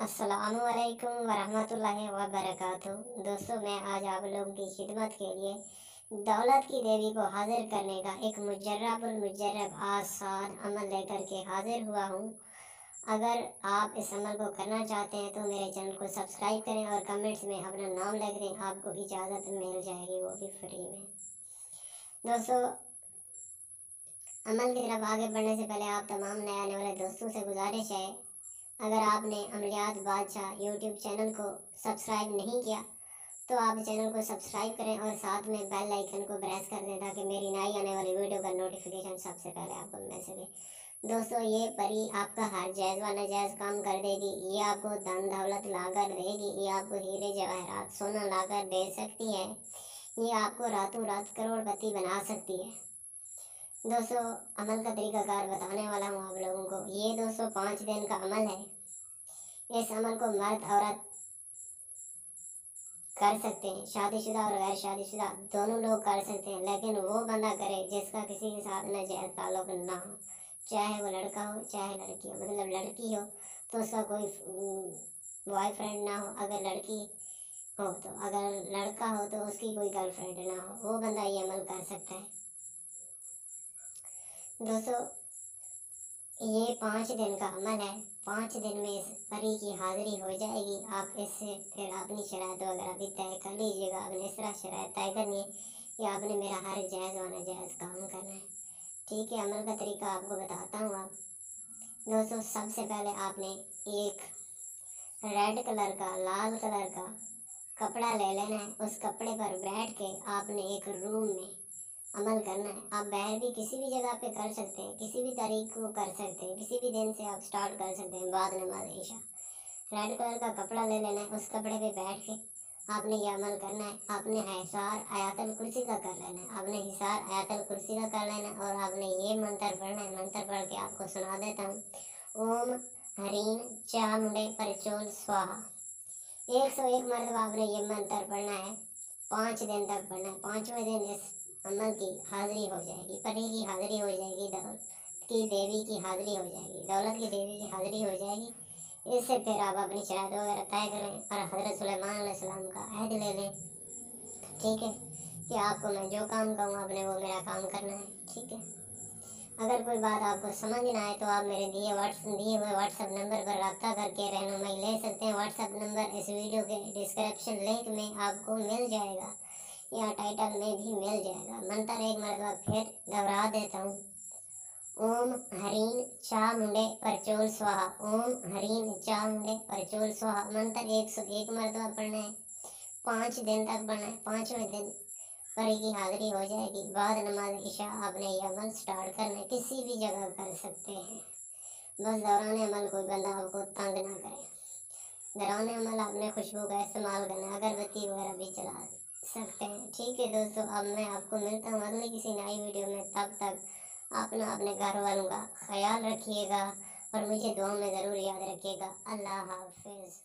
अस्सलामुअलैकुम वरहमतुल्लाहि वबरकातुहू। दोस्तों, मैं आज आप लोगों की खिदमत के लिए दौलत की देवी को हाजिर करने का एक मुजर्रबुल मुजर्रब आसान अमल लेकर के हाजिर हुआ हूँ। अगर आप इस अमल को करना चाहते हैं तो मेरे चैनल को सब्सक्राइब करें और कमेंट्स में अपना नाम लिख दें, आपको इजाज़त मिल जाएगी, वो भी फ्री में। दोस्तों, अमल की तरफ आगे बढ़ने से पहले आप तमाम नए आने वाले दोस्तों से गुजारिश है, अगर आपने अमलियात बादशाह यूट्यूब चैनल को सब्सक्राइब नहीं किया तो आप चैनल को सब्सक्राइब करें और साथ में बेल आइकन को प्रेस कर दें ताकि मेरी नई आने वाली वीडियो का नोटिफिकेशन सबसे पहले आपको मिल सके। दोस्तों, ये परी आपका हर जायज़ व नाजायज़ काम कर देगी। ये आपको धन दौलत लाकर देगी। ये आपको हीरे जवाहरात सोना लाकर दे सकती है। ये आपको रातों रात करोड़पति बना सकती है। दोस्तों, अमल का तरीकाकार बताने वाला हूँ आप लोगों को। ये दोस्तों 5 दिन का अमल है। इस अमल को मर्द औरत कर सकते हैं, शादीशुदा और गैर शादीशुदा दोनों लोग कर सकते हैं, लेकिन वो बंदा करे जिसका किसी के साथ नाजायज़ ताल्लुक ना हो, चाहे वो लड़का हो चाहे लड़की हो। मतलब लड़की हो तो उसका कोई बॉयफ्रेंड ना हो, अगर लड़की हो तो, अगर लड़का हो तो उसकी कोई गर्लफ्रेंड ना हो, वो बंदा ये अमल कर सकता है। दोस्तों, ये 5 दिन का अमल है। 5 दिन में इस परी की हाज़िरी हो जाएगी। आप इससे फिर अपनी शराइत वगैरह भी तय कर लीजिएगा। आपने इस तरह शराइत तय करनी है कि आपने मेरा हर जायज़ व नाजायज़ काम करना है। ठीक है, अमल का तरीका आपको बताता हूँ। आप दोस्तों, सबसे पहले आपने एक रेड कलर का, लाल कलर का कपड़ा ले लेना है। उस कपड़े पर बैठ के आपने एक रूम में अमल करना है। आप बाहर भी किसी भी जगह पे कर सकते हैं, किसी भी तारीख को कर सकते हैं, किसी भी दिन से आप स्टार्ट कर सकते हैं बाद नमाज ईशा। रेड कलर का कपड़ा ले लेना है। उस कपड़े पे बैठ के आपने ये अमल करना है। आपने हिसार आयतल कुर्सी का कर लेना है। आपने हिसार आयतल कुर्सी का कर लेना है और आपने ये मंत्र पढ़ना है। मंत्र पढ़ के आपको सुना देता हूँ। ओम हरीन चामुंडे परचोल स्वाहा। 101 मरतबा आपने ये मंत्र पढ़ना है। 5 दिन तक पढ़ना है। 5वें दिन इस अमल की हाज़िरी हो जाएगी, परी की हाज़िरी हो जाएगी, दौलत की देवी की हाज़िरी हो जाएगी, दौलत की देवी की हाज़िरी हो जाएगी। इससे फिर आप अपनी शराइत वगैरह तय करें और हज़रत सुलेमान अलैहिस्सलाम का अहद ले लें। ठीक है, कि आपको मैं जो काम कहूँ आपने वो मेरा काम करना है। ठीक है, अगर कोई बात आपको समझ ना आए तो आप मेरे दिए हुए व्हाट्सएप नंबर पर रब्ता करके रहनुमाई ले सकते हैं। व्हाट्सएप नंबर इस वीडियो के डिस्क्रिप्शन लिंक में आपको मिल जाएगा या टाइटल में भी मिल जाएगा। मंत्र एक मरतबा फिर दोहरा देता हूँ। ओम हरीन चामुंडे परचोल स्वाहा। ओम हरीन चामुंडे परचोल स्वाहा। मंत्र 101 मरतबा पढ़ना है। 5 दिन तक पढ़ना है। 5वें दिन परी की हाज़िरी हो जाएगी। बाद नमाज इशा आपने ये अमल स्टार्ट करना है। किसी भी जगह कर सकते हैं, बस दौरान अमल कोई बंदा आपको तंग ना करे। दौरान अमल आपने खुशबू का इस्तेमाल करना है, अगरबत्ती वगैरह भी चला सकते हैं। ठीक है दोस्तों, अब मैं आपको मिलता हूँ अगली किसी नई वीडियो में। तब तक अपने घर वालों का ख्याल रखिएगा और मुझे दुआ में ज़रूर याद रखिएगा। अल्लाह हाफिज़।